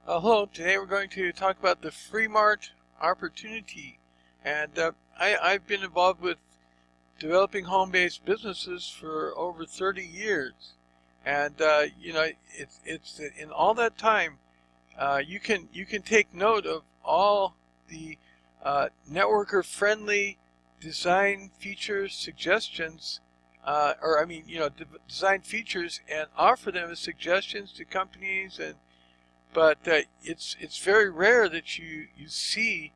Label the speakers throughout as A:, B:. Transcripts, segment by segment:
A: Hello, today we're going to talk about the FREE-MART opportunity. And I've been involved with developing home-based businesses for over 30 years. And it's in all that time, you can take note of all the networker-friendly design features, suggestions, design features and offer them as suggestions to companies. But it's very rare that you see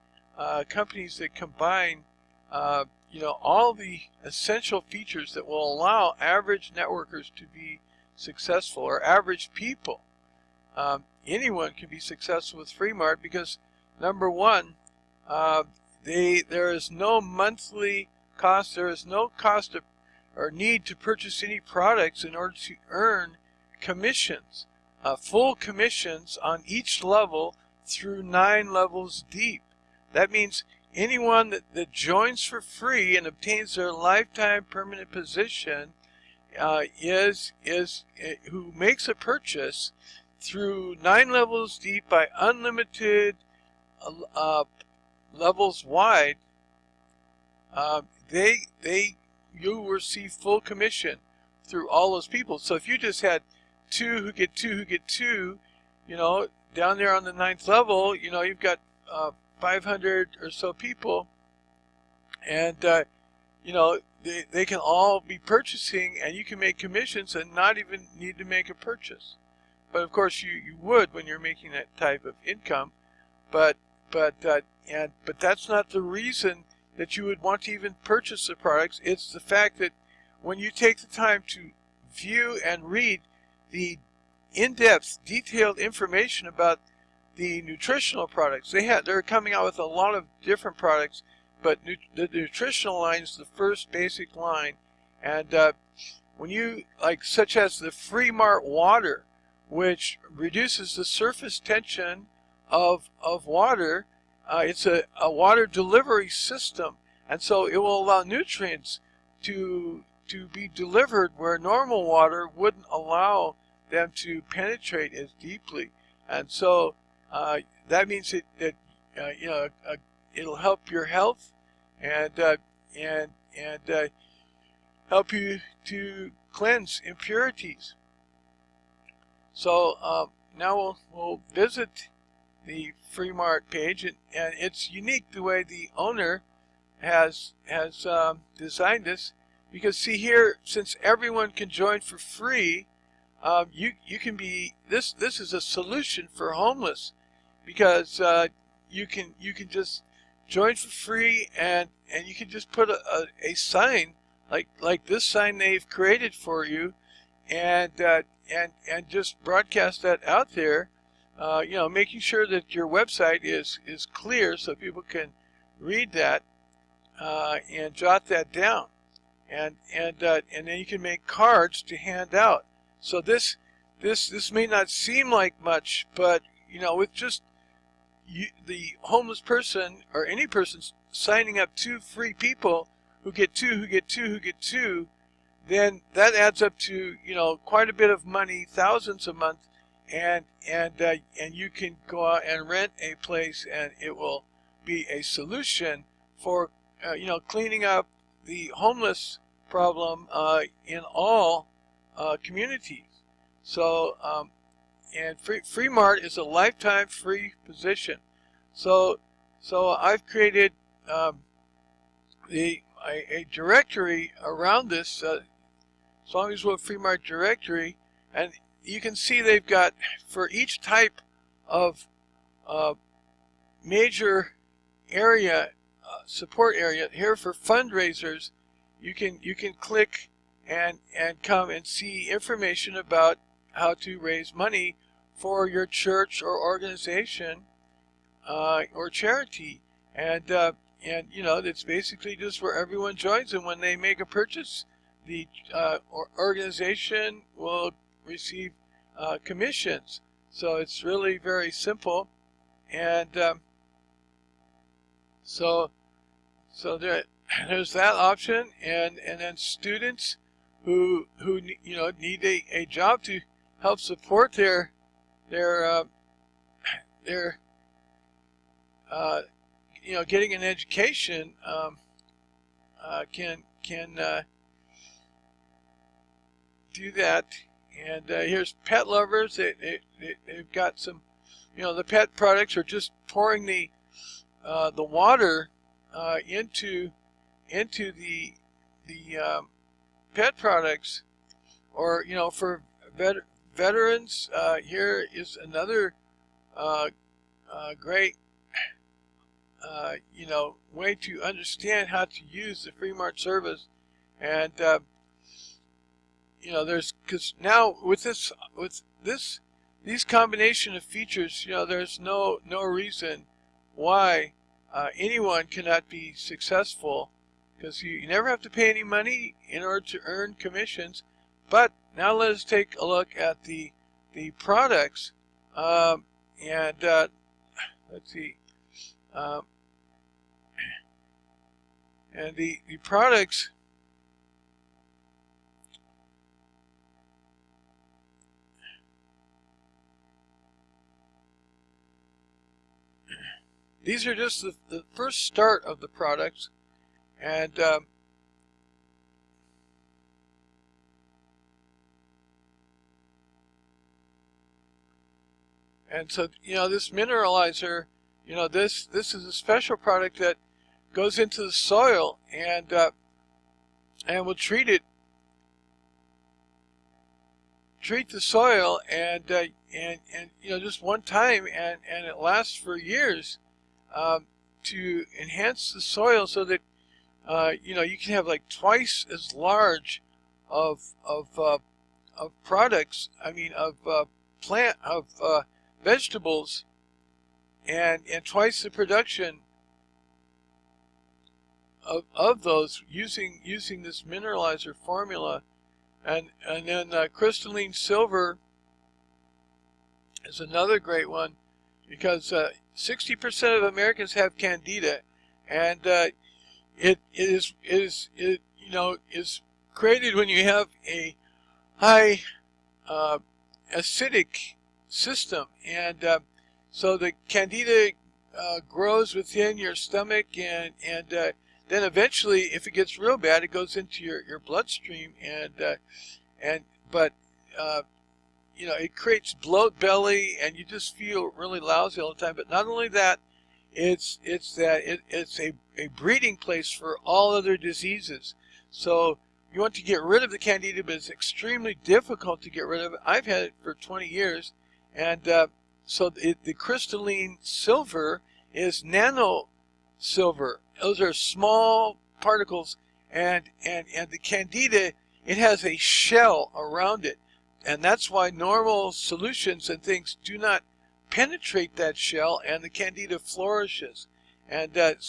A: companies that combine all the essential features that will allow average networkers to be successful, or average people. Anyone can be successful with FREE-MART because, number one, there is no monthly cost. There is no cost or need to purchase any products in order to earn commissions. Full commissions on each level through 9 levels deep. That means anyone that joins for free and obtains their lifetime permanent position who makes a purchase through 9 levels deep by unlimited levels wide. You will receive full commission through all those people. So if you just had 2 who get 2 who get 2, down there on the 9th level, you've got 500 or so people, and they can all be purchasing, and you can make commissions and not even need to make a purchase. But of course you would when you're making that type of income, but that's not the reason that you would want to even purchase the products. It's the fact that when you take the time to view and read the in-depth, detailed information about the nutritional products. They're coming out with a lot of different products, but the nutritional line is the first basic line. And when you, such as the FREE-MART water, which reduces the surface tension of water, it's a water delivery system, and so it will allow nutrients to be delivered where normal water wouldn't allow them to penetrate as deeply. And so that means that it'll help your health and help you to cleanse impurities. So now we'll visit the FREE-MART page, and it's unique the way the owner has designed this, because see here, since everyone can join for free, you can be this is a solution for homeless, because you can just join for free, and you can just put a sign like this sign they've created for you, and just broadcast that out there, making sure that your website is clear so people can read that and jot that down, and then you can make cards to hand out. So this may not seem like much, but with just the homeless person or any person signing up 2 free people who get 2 who get 2 who get 2, then that adds up to quite a bit of money, thousands a month, and you can go out and rent a place, and it will be a solution for cleaning up the homeless problem in all communities. So and FREE-MART is a lifetime free position. So I've created a directory around this, as long as we'll FREE-MART directory, and you can see they've got, for each type of major area, support area, here for fundraisers, you can click and come and see information about how to raise money for your church or organization or charity, and it's basically just where everyone joins, and when they make a purchase, the organization will receive commissions. So it's really very simple, and so there's that option, and then students who need a job to help support their they're you know, getting an education can do that. And here's pet lovers. They've got some, you know, the pet products are just pouring the water into the pet products, or, you know, for veterans. Here is another great you know, way to understand how to use the FREE-MART service. And you know, because now with these combination of features, you know, there's no reason why anyone cannot be successful, because you never have to pay any money in order to earn commissions. But now let us take a look at the products, and let's see, and the products. These are just the first start of the products, and so, you know, this mineralizer, you know, this is a special product that goes into the soil and will treat the soil, and you know, just one time, and it lasts for years, to enhance the soil, so that you know, you can have like twice as large of products. I mean, of vegetables, and twice the production of those using this mineralizer formula. And then crystalline silver is another great one, because 60% of Americans have candida, and it is you know, is created when you have a high acidic system, and so the candida grows within your stomach, and then eventually, if it gets real bad, it goes into your bloodstream, but you know, it creates bloat belly, and you just feel really lousy all the time. But not only that, it's a breeding place for all other diseases. So you want to get rid of the candida, but it's extremely difficult to get rid of it. I've had it for 20 years, and so the crystalline silver is nano silver. Those are small particles, and the candida, it has a shell around it, and that's why normal solutions and things do not penetrate that shell, and the candida flourishes. And but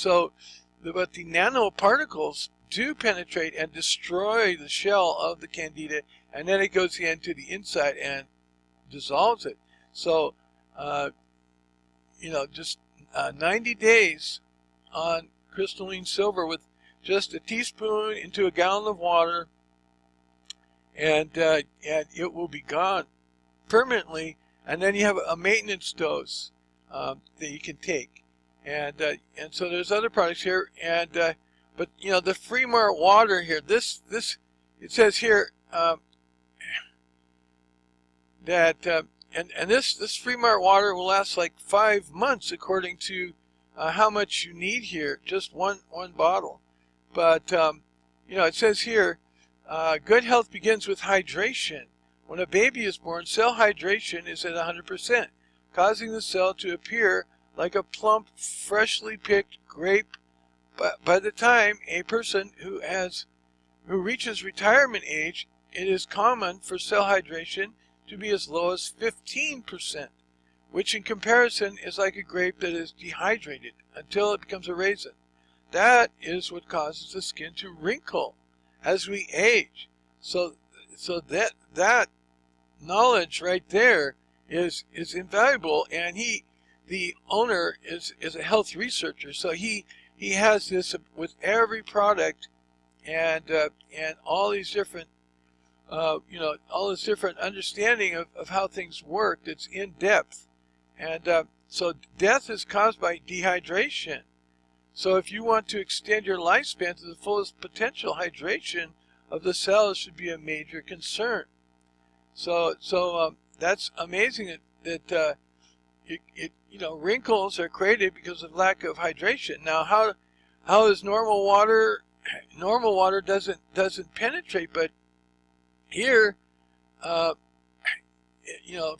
A: the nanoparticles do penetrate and destroy the shell of the candida, and then it goes into the inside and dissolves it. So you know, just 90 days on crystalline silver with just a teaspoon into a gallon of water, and it will be gone permanently. And then you have a maintenance dose that you can take, and so there's other products here, and but you know, the FREE-MART water here, this it says here that and this FREE-MART water will last like 5 months, according to how much you need here, just one bottle. But you know, it says here, good health begins with hydration. When a baby is born, cell hydration is at 100%, causing the cell to appear like a plump, freshly picked grape. But by the time a person who reaches retirement age, it is common for cell hydration to be as low as 15%, which in comparison is like a grape that is dehydrated until it becomes a raisin. That is what causes the skin to wrinkle as we age. So that knowledge right there is invaluable, and the owner is a health researcher, so he has this with every product, and all these different you know, all this different understanding of how things work. It's in depth, And so death is caused by dehydration. So if you want to extend your lifespan to the fullest potential, hydration of the cells should be a major concern. So that's amazing that wrinkles are created because of lack of hydration. Now, how is normal water? Normal water doesn't penetrate, but here,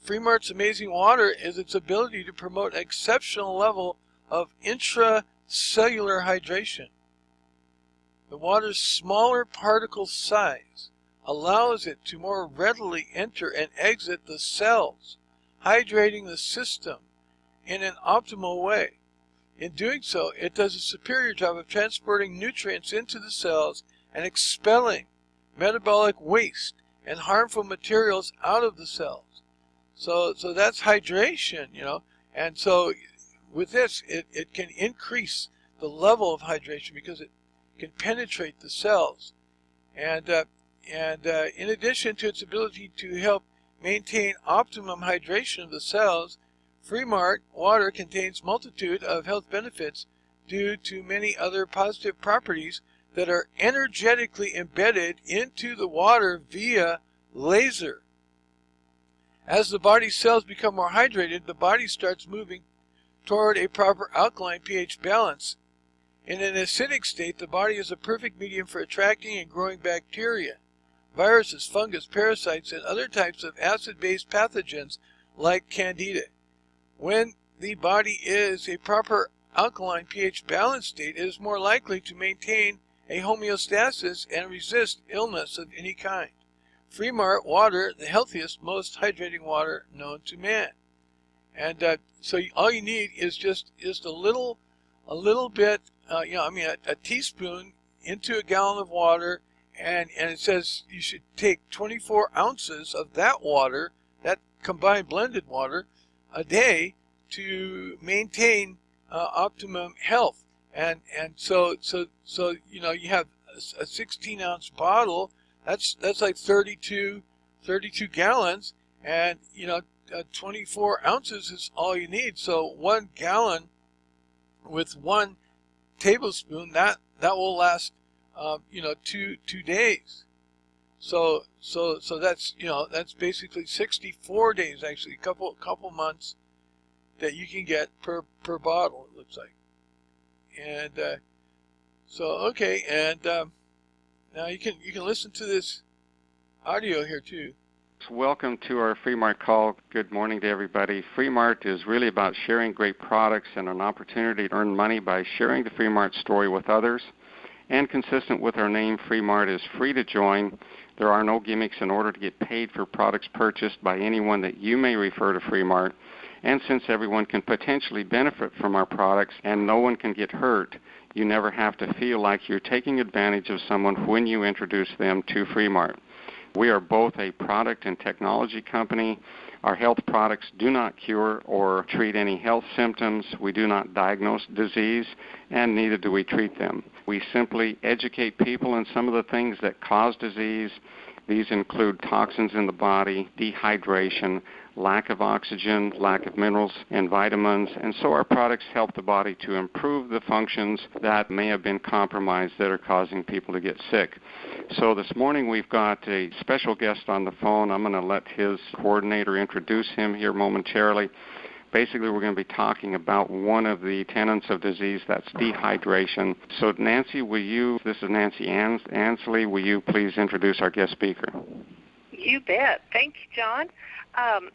A: FREE-MART's amazing water is its ability to promote an exceptional level of intracellular hydration. The water's smaller particle size allows it to more readily enter and exit the cells, hydrating the system in an optimal way. In doing so, it does a superior job of transporting nutrients into the cells and expelling metabolic waste and harmful materials out of the cells. So that's hydration, and so with this, it can increase the level of hydration because it can penetrate the cells. And in addition to its ability to help maintain optimum hydration of the cells, FREE-MART water contains multitude of health benefits due to many other positive properties that are energetically embedded into the water via laser. As the body's cells become more hydrated, the body starts moving toward a proper alkaline pH balance. In an acidic state, the body is a perfect medium for attracting and growing bacteria, viruses, fungus, parasites, and other types of acid-based pathogens like Candida. When the body is a proper alkaline pH balance state, it is more likely to maintain a homeostasis and resist illness of any kind. FREE-MART water, the healthiest, most hydrating water known to man. And so all you need is just a little bit, a teaspoon into a gallon of water, and it says you should take 24 ounces of that water, that combined blended water, a day to maintain optimum health. And so you have a 16-ounce bottle. That's like 32 gallons, and 24 ounces is all you need. So 1 gallon with 1 tablespoon, that will last 2 days. So that's basically 64 days, actually, a couple months that you can get per bottle, it looks like. And okay, and now you can listen to this audio here too.
B: Welcome to our FREE-MART call. Good morning to everybody. FREE-MART is really about sharing great products and an opportunity to earn money by sharing the FREE-MART story with others. And consistent with our name, FREE-MART is free to join. There are no gimmicks in order to get paid for products purchased by anyone that you may refer to FREE-MART. And since everyone can potentially benefit from our products and no one can get hurt, you never have to feel like you're taking advantage of someone when you introduce them to FREE-MART. We are both a product and technology company. Our health products do not cure or treat any health symptoms. We do not diagnose disease, and neither do we treat them. We simply educate people on some of the things that cause disease. These include toxins in the body, dehydration, lack of oxygen, lack of minerals and vitamins, and so our products help the body to improve the functions that may have been compromised that are causing people to get sick. So this morning we've got a special guest on the phone. I'm going to let his coordinator introduce him here momentarily. Basically, we're going to be talking about one of the tenets of disease, that's dehydration. So Nancy, this is Nancy Ansley, will you please introduce our guest speaker?
C: You bet. Thank you, John.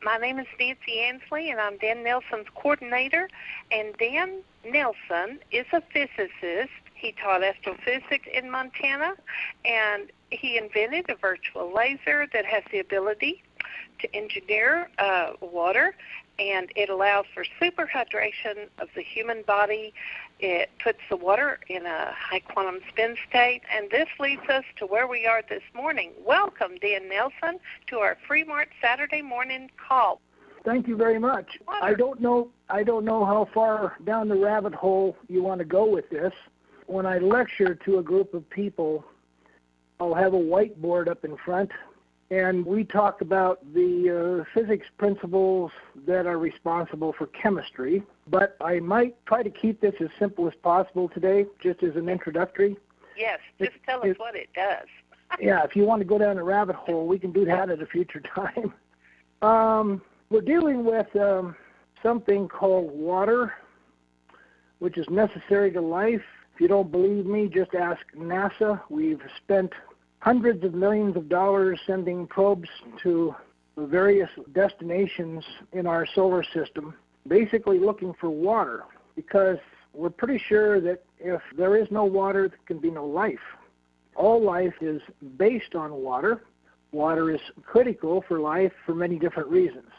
C: My name is Nancy Ansley, and I'm Dan Nelson's coordinator. And Dan Nelson is a physicist. He taught astrophysics in Montana, and he invented a virtual laser that has the ability to engineer water, and it allows for superhydration of the human body. It puts the water in a high quantum spin state, and this leads us to where we are this morning. Welcome, Dan Nelson, to our FREE-MART Saturday morning call.
D: Thank you very much. I don't know how far down the rabbit hole you want to go with this. When I lecture to a group of people, I'll have a whiteboard up in front, and we talk about the physics principles that are responsible for chemistry. But I might try to keep this as simple as possible today, just as an introductory.
C: Yes, just tell us what it does.
D: Yeah, if you want to go down a rabbit hole, we can do that at a future time. We're dealing with something called water, which is necessary to life. If you don't believe me, just ask NASA. We've spent hundreds of millions of dollars sending probes to various destinations in our solar system, basically looking for water, because we're pretty sure that if there is no water, there can be no life. All life is based on water. Water is critical for life for many different reasons.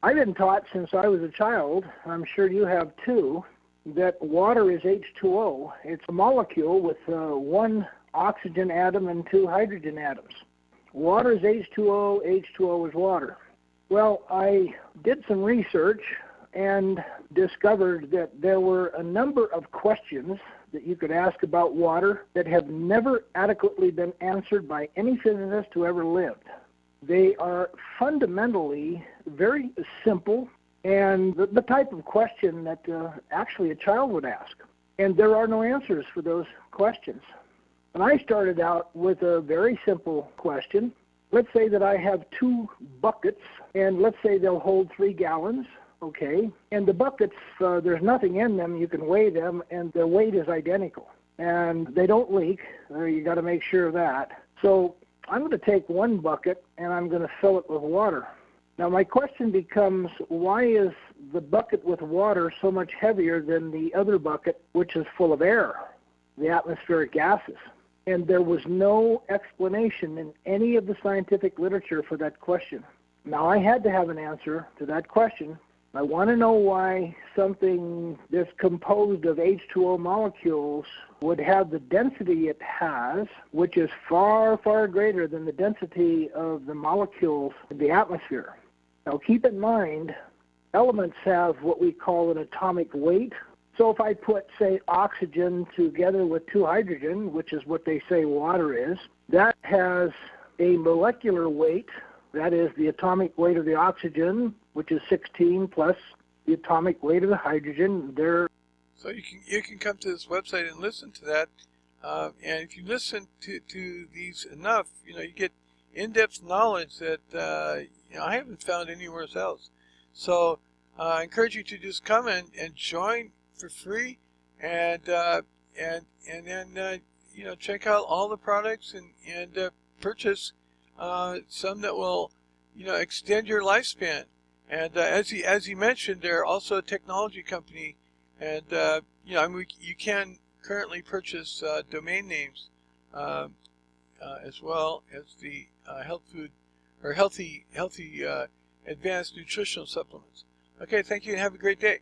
D: I've been taught since I was a child, I'm sure you have too, that water is H2O. It's a molecule with one oxygen atom and two hydrogen atoms. Water is H2O, H2O is water. Well, I did some research and discovered that there were a number of questions that you could ask about water that have never adequately been answered by any physicist who ever lived. They are fundamentally very simple and the type of question that actually a child would ask. And there are no answers for those questions. And I started out with a very simple question. Let's say that I have two buckets, and let's say they'll hold 3 gallons, okay? And the buckets, there's nothing in them. You can weigh them, and their weight is identical. And they don't leak. You got to make sure of that. So I'm going to take one bucket, and I'm going to fill it with water. Now my question becomes, why is the bucket with water so much heavier than the other bucket, which is full of air, the atmospheric gases? And there was no explanation in any of the scientific literature for that question. Now I had to have an answer to that question. I want to know why something that's composed of H2O molecules would have the density it has, which is far, far greater than the density of the molecules in the atmosphere. Now keep in mind, elements have what we call an atomic weight. So if I put, say, oxygen together with 2 hydrogen, which is what they say water is, that has a molecular weight. That is the atomic weight of the oxygen, which is 16, plus the atomic weight of the hydrogen.
A: So you can come to this website and listen to that. And if you listen to these enough, you get in-depth knowledge that I haven't found anywhere else. So I encourage you to just come and join for free, and then check out all the products and purchase some that will extend your lifespan. And as he mentioned, they're also a technology company, and you can currently purchase domain names as well as the health food or healthy advanced nutritional supplements. Okay, thank you and have a great day.